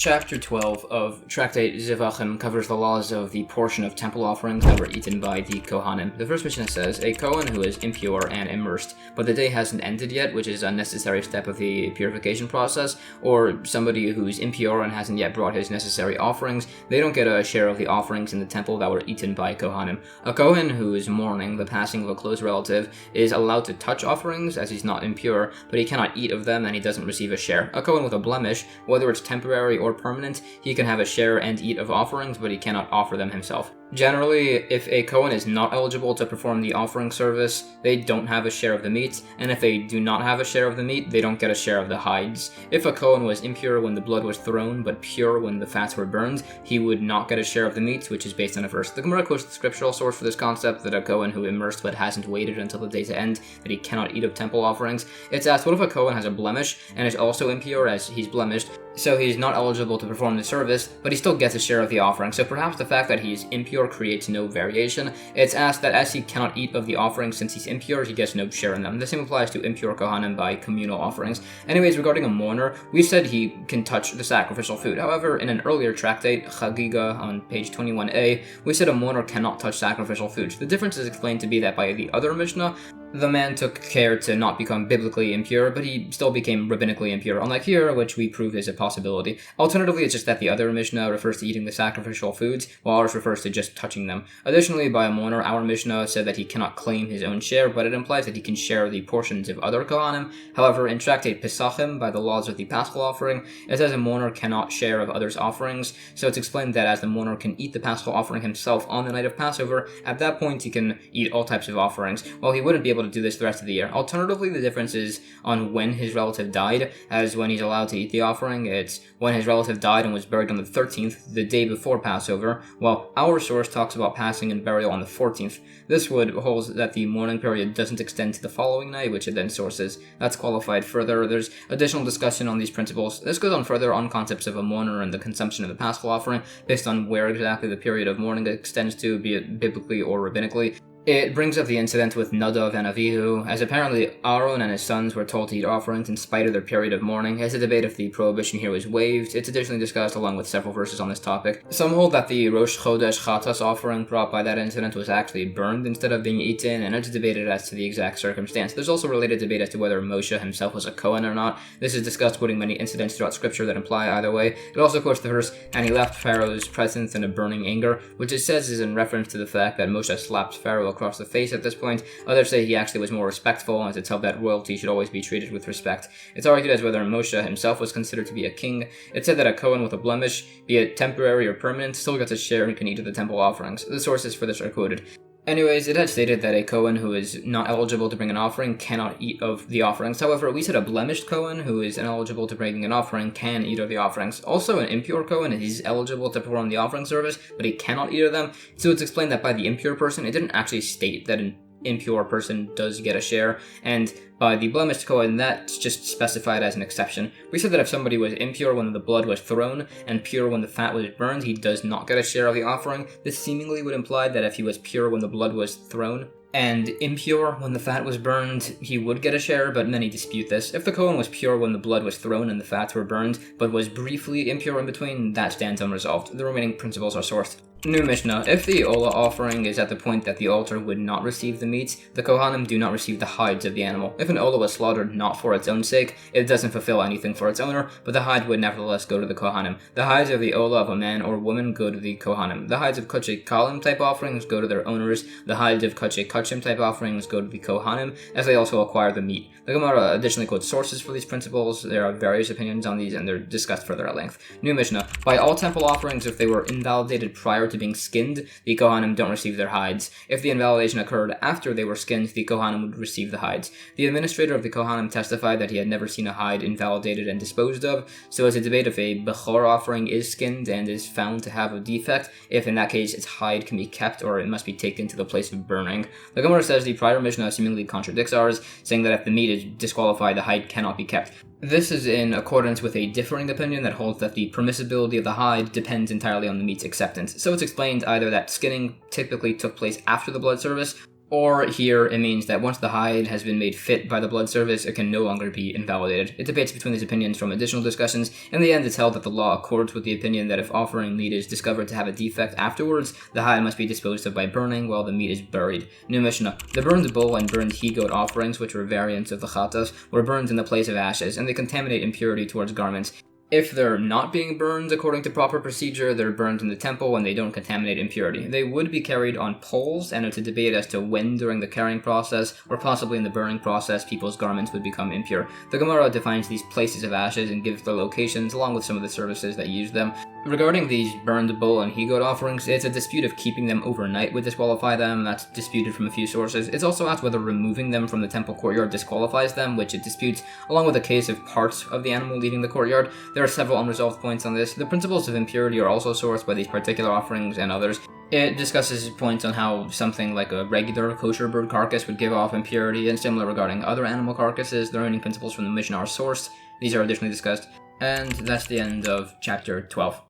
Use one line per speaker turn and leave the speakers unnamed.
Chapter 12 of Tractate Zevachim covers the laws of the portion of temple offerings that were eaten by the Kohanim. The first Mishnah says, a Kohen who is impure and immersed, but the day hasn't ended yet, which is a necessary step of the purification process, or somebody who's impure and hasn't yet brought his necessary offerings, they don't get a share of the offerings in the temple that were eaten by Kohanim. A Kohen who is mourning the passing of a close relative is allowed to touch offerings as he's not impure, but he cannot eat of them and he doesn't receive a share. A Kohen with a blemish, whether it's temporary or permanent, he can have a share and eat of offerings, but he cannot offer them himself. Generally, if a Kohen is not eligible to perform the offering service, they don't have a share of the meat, and if they do not have a share of the meat, they don't get a share of the hides. If a Kohen was impure when the blood was thrown, but pure when the fats were burned, he would not get a share of the meat, which is based on a verse. The Gemara quotes the scriptural source for this concept, that a Kohen who immersed but hasn't waited until the day to end, that he cannot eat of temple offerings. It's asked, what if a Kohen has a blemish, and is also impure as he's blemished, so he's not eligible to perform the service, but he still gets a share of the offering. So perhaps the fact that he's impure creates no variation. It's asked that as he cannot eat of the offering since he's impure, he gets no share in them. The same applies to impure Kohanim by communal offerings. Anyways, regarding a mourner, we said he can touch the sacrificial food. However, in an earlier tractate, Chagiga, on page 21a, we said a mourner cannot touch sacrificial food. The difference is explained to be that by the other Mishnah, the man took care to not become biblically impure, but he still became rabbinically impure, unlike here, which we prove is a possibility. Alternatively, it's just that the other Mishnah refers to eating the sacrificial foods, while ours refers to just touching them. Additionally, by a mourner, our Mishnah said that he cannot claim his own share, but it implies that he can share the portions of other Kohanim. However, in Tractate Pesachim, by the laws of the Paschal offering, it says a mourner cannot share of others' offerings, so it's explained that as the mourner can eat the Paschal offering himself on the night of Passover, at that point he can eat all types of offerings, while he wouldn't be able to do this the rest of the year. Alternatively, the difference is on when his relative died, as when he's allowed to eat the offering, it's when his relative died and was buried on the 13th, the day before Passover, while our source talks about passing and burial on the 14th. This would holds that the mourning period doesn't extend to the following night, which it then sources. That's qualified further. There's additional discussion on these principles. This goes on further on concepts of a mourner and the consumption of the Paschal offering, based on where exactly the period of mourning extends to, be it biblically or rabbinically. It brings up the incident with Nadav and Avihu, as apparently Aaron and his sons were told to eat offerings in spite of their period of mourning. It's a debate if the prohibition here was waived. It's additionally discussed along with several verses on this topic. Some hold that the Rosh Chodesh Chatas offering brought by that incident was actually burned instead of being eaten, and it's debated as to the exact circumstance. There's also related debate as to whether Moshe himself was a Kohen or not. This is discussed quoting many incidents throughout scripture that imply either way. It also quotes the verse, and he left Pharaoh's presence in a burning anger, which it says is in reference to the fact that Moshe slapped Pharaoh across the face at this point. Others say he actually was more respectful, as it's held that royalty should always be treated with respect. It's argued as whether Moshe himself was considered to be a king. It's said that a Kohen with a blemish, be it temporary or permanent, still gets a share and can eat of the temple offerings. The sources for this are quoted. Anyways, it had stated that a Kohen who is not eligible to bring an offering cannot eat of the offerings. However, we said a blemished Kohen who is ineligible to bring an offering can eat of the offerings. Also, an impure Kohen is eligible to perform the offering service, but he cannot eat of them. So it's explained that by the impure person, it didn't actually state that an impure person does get a share, and by the blemished Kohen, that's just specified as an exception. We said that if somebody was impure when the blood was thrown and pure when the fat was burned, he does not get a share of the offering. This seemingly would imply that if he was pure when the blood was thrown and impure when the fat was burned, he would get a share, but many dispute this. If the Kohen was pure when the blood was thrown and the fats were burned, but was briefly impure in between, that stands unresolved. The remaining principles are sourced. New Mishnah. If the Olah offering is at the point that the altar would not receive the meat, the Kohanim do not receive the hides of the animal. If an Olah was slaughtered not for its own sake, it doesn't fulfill anything for its owner, but the hide would nevertheless go to the Kohanim. The hides of the Olah of a man or woman go to the Kohanim. The hides of Koche Kalim type offerings go to their owners. The hides of Koche Kachim type offerings go to the Kohanim, as they also acquire the meat. The Gemara additionally quotes sources for these principles. There are various opinions on these, and they're discussed further at length. New Mishnah. By all temple offerings, if they were invalidated prior to being skinned, the Kohanim don't receive their hides. If the invalidation occurred after they were skinned, the Kohanim would receive the hides. The administrator of the Kohanim testified that he had never seen a hide invalidated and disposed of, so it's a debate if a Bechor offering is skinned and is found to have a defect, if in that case its hide can be kept or it must be taken to the place of burning. The Gemara says the prior Mishnah seemingly contradicts ours, saying that if the meat is disqualified, the hide cannot be kept. This is in accordance with a differing opinion that holds that the permissibility of the hide depends entirely on the meat's acceptance. So it's explained either that skinning typically took place after the blood service, Or here, it means that once the hide has been made fit by the blood service, it can no longer be invalidated. It debates between these opinions from additional discussions. In the end, it's held that the law accords with the opinion that if offering meat is discovered to have a defect afterwards, the hide must be disposed of by burning while the meat is buried. New Mishnah. The burned bull and burned he-goat offerings, which were variants of the chatas, were burned in the place of ashes, and they contaminate impurity towards garments. If they're not being burned according to proper procedure, they're burned in the temple and they don't contaminate impurity. They would be carried on poles, and it's a debate as to when during the carrying process, or possibly in the burning process, people's garments would become impure. The Gemara defines these places of ashes and gives their locations, along with some of the services that use them. Regarding these burned bull and he-goat offerings, it's a dispute of keeping them overnight would disqualify them. That's disputed from a few sources. It's also asked whether removing them from the temple courtyard disqualifies them, which it disputes, along with a case of parts of the animal leaving the courtyard. There are several unresolved points on this. The principles of impurity are also sourced by these particular offerings and others. It discusses points on how something like a regular kosher bird carcass would give off impurity, and similar regarding other animal carcasses. The remaining principles from the Mishnah are sourced. These are additionally discussed. And that's the end of chapter 12.